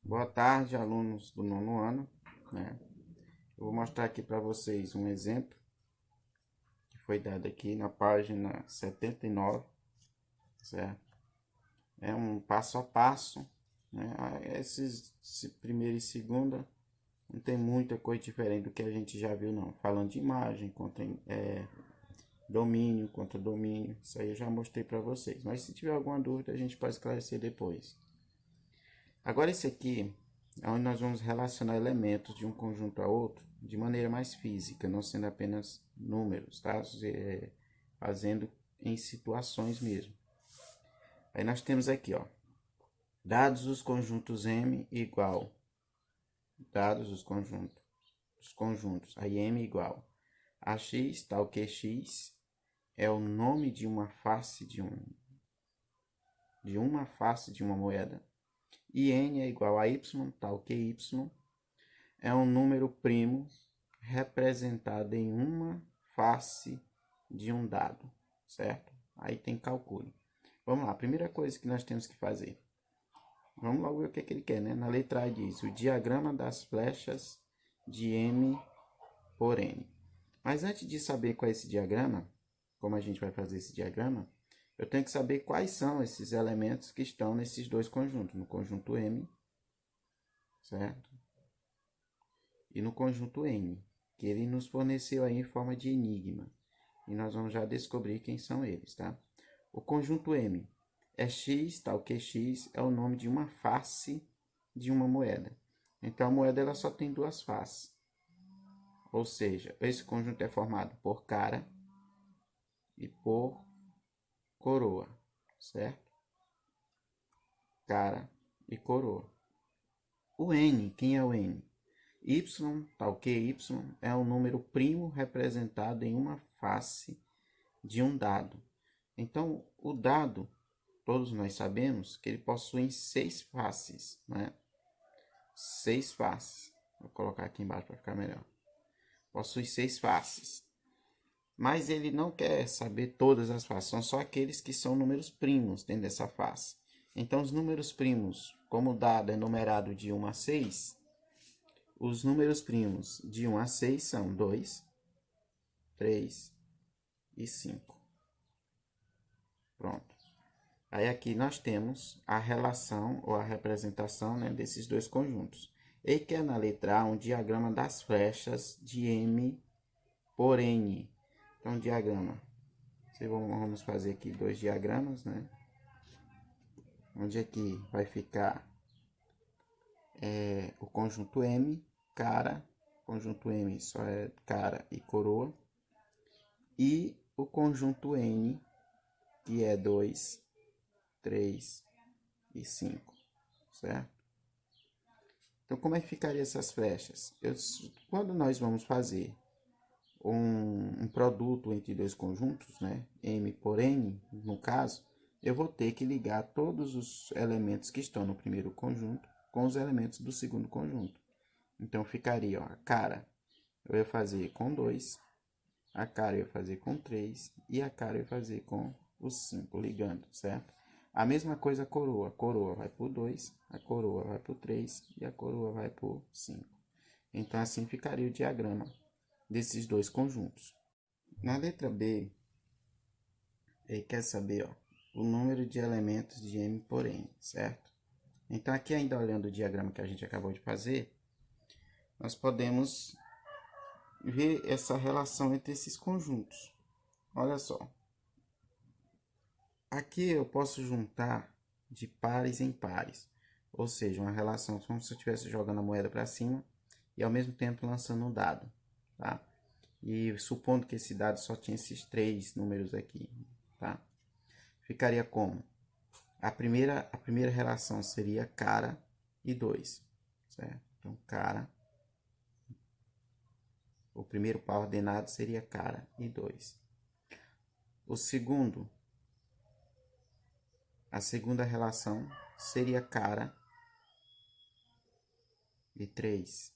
Boa tarde, alunos do nono ano, né? Eu vou mostrar aqui para vocês um exemplo que foi dado aqui na página 79, certo? É um passo a passo, né? Esse primeiro e segunda não tem muita coisa diferente do que a gente já viu, não. Falando de imagem, contra domínio, contra domínio, isso aí eu já mostrei para vocês. Mas se tiver alguma dúvida, a gente pode esclarecer depois. Agora esse aqui é onde nós vamos relacionar elementos de um conjunto a outro de maneira mais física, não sendo apenas números, tá? Fazendo em situações mesmo. Aí nós temos aqui, ó, dados os conjuntos M igual, dados os conjuntos, aí M igual a X, tal que X é o nome de uma face de uma moeda, e N é igual a Y, tal que Y é um número primo representado em uma face de um dado, certo? Aí tem cálculo. Vamos lá, a primeira coisa que nós temos que fazer. Vamos logo ver o que, ele quer, né? Na letra A diz o diagrama das flechas de M por N. Mas antes de saber qual é esse diagrama, como a gente vai fazer esse diagrama, eu tenho que saber quais são esses elementos que estão nesses dois conjuntos, no conjunto M, certo? E no conjunto N, que ele nos forneceu aí em forma de enigma. E nós vamos já descobrir quem são eles, tá? O conjunto M é X, tal que X é o nome de uma face de uma moeda. Então a moeda ela só tem duas faces. Ou seja, esse conjunto é formado por cara e por coroa, certo? Cara e coroa. O N, quem é o N? Y, tal que Y, é um número primo representado em uma face de um dado. Então, o dado, todos nós sabemos que ele possui seis faces, né? Seis faces. Vou colocar aqui embaixo para ficar melhor. Possui seis faces. Mas ele não quer saber todas as faces, são só aqueles que são números primos dentro dessa face. Então, os números primos, como o dado é numerado de 1 a 6, os números primos de 1 a 6 são 2, 3 e 5. Pronto. Aí aqui nós temos a relação ou a representação, né, desses dois conjuntos. E que é na letra A um diagrama das flechas de M por N. Então, diagrama. Vamos fazer aqui dois diagramas, né? Onde aqui vai ficar o conjunto M, cara. Conjunto M só é cara e coroa. E o conjunto N, que é 2, 3 e 5, certo? Então, como é que ficaria essas flechas? Quando nós vamos fazer um produto entre dois conjuntos, né, M por N, no caso, eu vou ter que ligar todos os elementos que estão no primeiro conjunto com os elementos do segundo conjunto. Então, ficaria, ó, a cara eu ia fazer com 2, a cara eu ia fazer com 3 e a cara eu ia fazer com os 5, ligando, certo? A mesma coisa a coroa. A coroa vai por 2, a coroa vai por 3 e a coroa vai por 5. Então, assim ficaria o diagrama desses dois conjuntos. Na letra B, ele quer saber, ó, o número de elementos de M por N, certo? Então, aqui ainda olhando o diagrama que a gente acabou de fazer, nós podemos ver essa relação entre esses conjuntos. Olha só. Aqui eu posso juntar de pares em pares, ou seja, uma relação como se eu estivesse jogando a moeda para cima e ao mesmo tempo lançando um dado, tá? E supondo que esse dado só tinha esses três números aqui, tá? Ficaria como? A primeira relação seria cara e 2, certo? Então, cara, o primeiro par ordenado seria cara e 2. O segundo, a segunda relação seria cara e 3.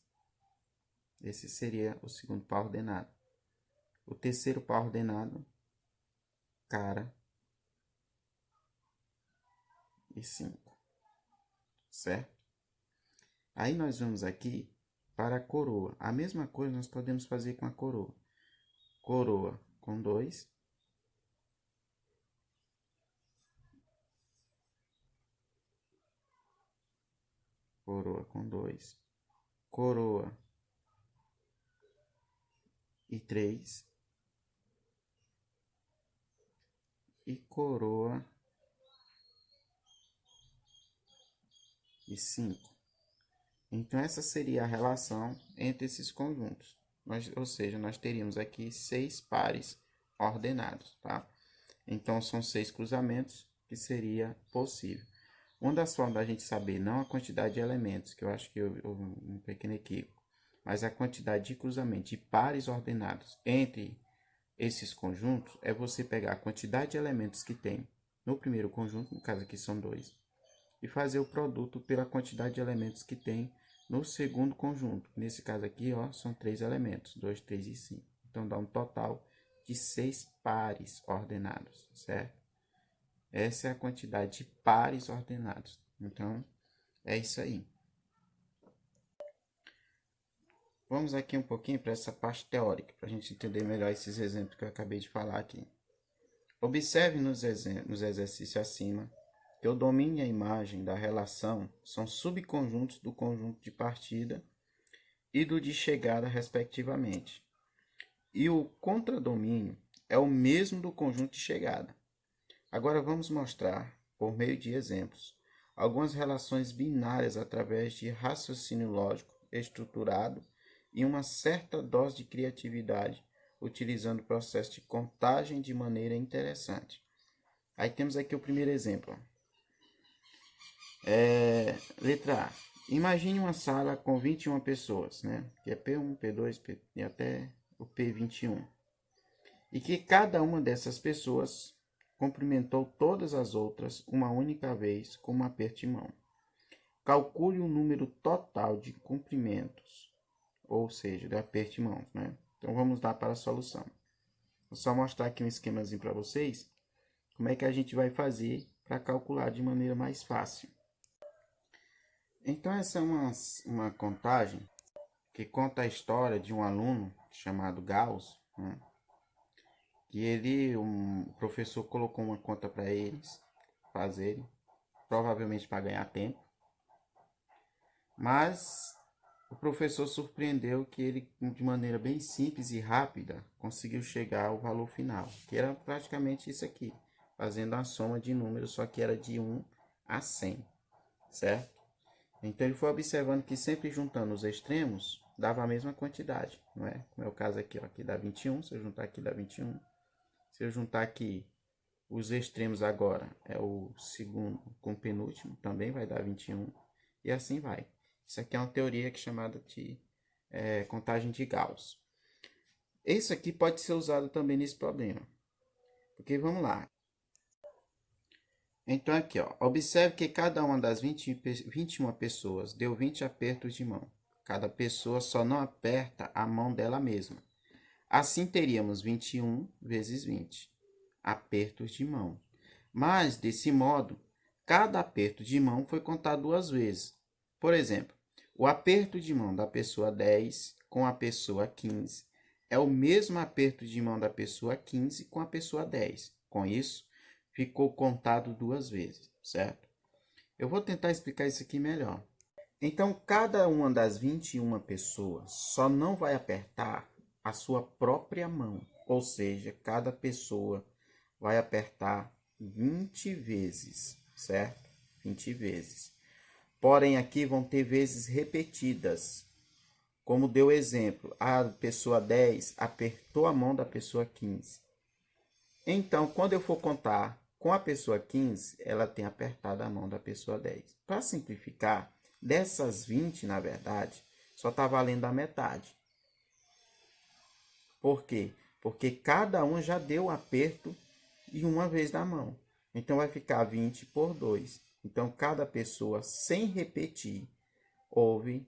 Esse seria o segundo par ordenado. O terceiro par ordenado, cara e 5, certo? Aí nós vamos aqui para a coroa. A mesma coisa nós podemos fazer com a coroa. Coroa com 2. Coroa com 2. Coroa e 3. E coroa e 5. Então, essa seria a relação entre esses conjuntos. Ou seja, nós teríamos aqui 6 pares ordenados, tá? Então, são 6 cruzamentos que seria possível. Uma das formas da gente saber, não a quantidade de elementos, que eu acho que houve um pequeno equívoco, mas a quantidade de cruzamentos de pares ordenados entre esses conjuntos, é você pegar a quantidade de elementos que tem no primeiro conjunto, no caso aqui são 2, e fazer o produto pela quantidade de elementos que tem no segundo conjunto. Nesse caso aqui, ó, são 3 elementos, 2, 3 e 5. Então, dá um total de 6 pares ordenados, certo? Essa é a quantidade de pares ordenados. Então, é isso aí. Vamos aqui um pouquinho para essa parte teórica, para a gente entender melhor esses exemplos que eu acabei de falar aqui. Observe nos exercícios acima que o domínio e a imagem da relação são subconjuntos do conjunto de partida e do de chegada, respectivamente. E o contradomínio é o mesmo do conjunto de chegada. Agora vamos mostrar, por meio de exemplos, algumas relações binárias através de raciocínio lógico estruturado e uma certa dose de criatividade, utilizando o processo de contagem de maneira interessante. Aí temos aqui o primeiro exemplo. Letra A. Imagine uma sala com 21 pessoas, né? Que é P1, P2 e até o P21. E que cada uma dessas pessoas cumprimentou todas as outras uma única vez com um aperto de mão. Calcule o número total de cumprimentos, ou seja, de aperto de mãos, né? Então vamos lá para a solução. Vou só mostrar aqui um esquemazinho para vocês, como é que a gente vai fazer para calcular de maneira mais fácil. Então essa é uma contagem que conta a história de um aluno chamado Gauss, né? Que o professor colocou uma conta para eles fazerem, provavelmente para ganhar tempo, mas o professor surpreendeu que ele, de maneira bem simples e rápida, conseguiu chegar ao valor final, que era praticamente isso aqui, fazendo a soma de números, só que era de 1 a 100, certo? Então ele foi observando que sempre juntando os extremos, dava a mesma quantidade, não é? Como é o caso aqui, ó, aqui dá 21, se eu juntar aqui dá 21. Se eu juntar aqui os extremos agora, é o segundo com o penúltimo, também vai dar 21. E assim vai. Isso aqui é uma teoria que é chamada de contagem de Gauss. Isso aqui pode ser usado também nesse problema. Porque vamos lá. Então aqui, ó, observe que cada uma das 21 pessoas deu 20 apertos de mão. Cada pessoa só não aperta a mão dela mesma. Assim teríamos 21 vezes 20 apertos de mão. Mas, desse modo, cada aperto de mão foi contado 2 vezes. Por exemplo, o aperto de mão da pessoa 10 com a pessoa 15 é o mesmo aperto de mão da pessoa 15 com a pessoa 10. Com isso, ficou contado 2 vezes, certo? Eu vou tentar explicar isso aqui melhor. Então, cada uma das 21 pessoas só não vai apertar a sua própria mão, ou seja, cada pessoa vai apertar 20 vezes, certo? 20 vezes. Porém, aqui vão ter vezes repetidas. Como deu exemplo, a pessoa 10 apertou a mão da pessoa 15. Então, quando eu for contar com a pessoa 15, ela tem apertado a mão da pessoa 10. Para simplificar, dessas 20, na verdade, só está valendo a metade. Por quê? Porque cada um já deu um aperto e uma vez na mão. Então, vai ficar 20 por 2. Então, cada pessoa, sem repetir, houve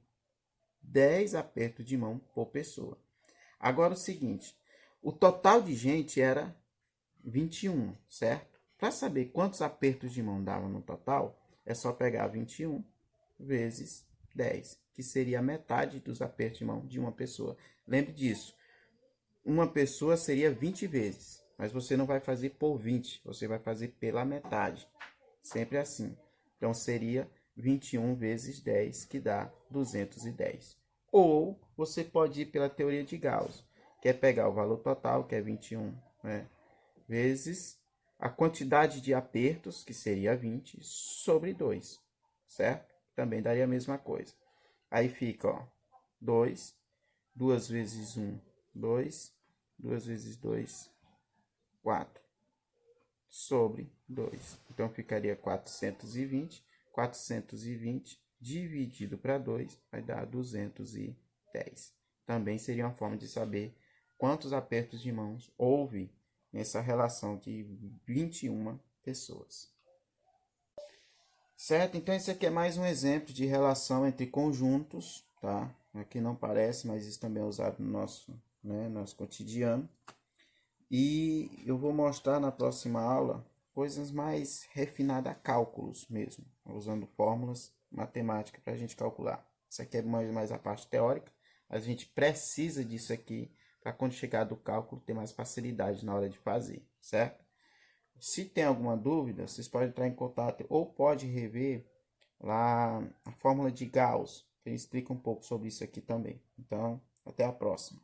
10 apertos de mão por pessoa. Agora, o seguinte, o total de gente era 21, certo? Para saber quantos apertos de mão dava no total, é só pegar 21 vezes 10, que seria a metade dos apertos de mão de uma pessoa. Lembre disso, uma pessoa seria 20 vezes, mas você não vai fazer por 20, você vai fazer pela metade, sempre assim. Então seria 21 vezes 10, que dá 210. Ou você pode ir pela teoria de Gauss, que é pegar o valor total, que é 21, né, vezes a quantidade de apertos, que seria 20, sobre 2, certo? Também daria a mesma coisa. Aí fica, ó, 2, 2 vezes 1, 2, 2 vezes 2, 4, sobre 2. Então, ficaria 420. 420 dividido para 2 vai dar 210. Também seria uma forma de saber quantos apertos de mãos houve nessa relação de 21 pessoas. Certo? Então, esse aqui é mais um exemplo de relação entre conjuntos, tá? Aqui não parece, mas isso também é usado no nosso cotidiano. E eu vou mostrar na próxima aula coisas mais refinadas a cálculos mesmo, usando fórmulas matemáticas para a gente calcular. Isso aqui é mais a parte teórica, mas a gente precisa disso aqui para quando chegar do cálculo ter mais facilidade na hora de fazer, certo? Se tem alguma dúvida, vocês podem entrar em contato ou pode rever lá a fórmula de Gauss, que explica um pouco sobre isso aqui também. Então, até a próxima.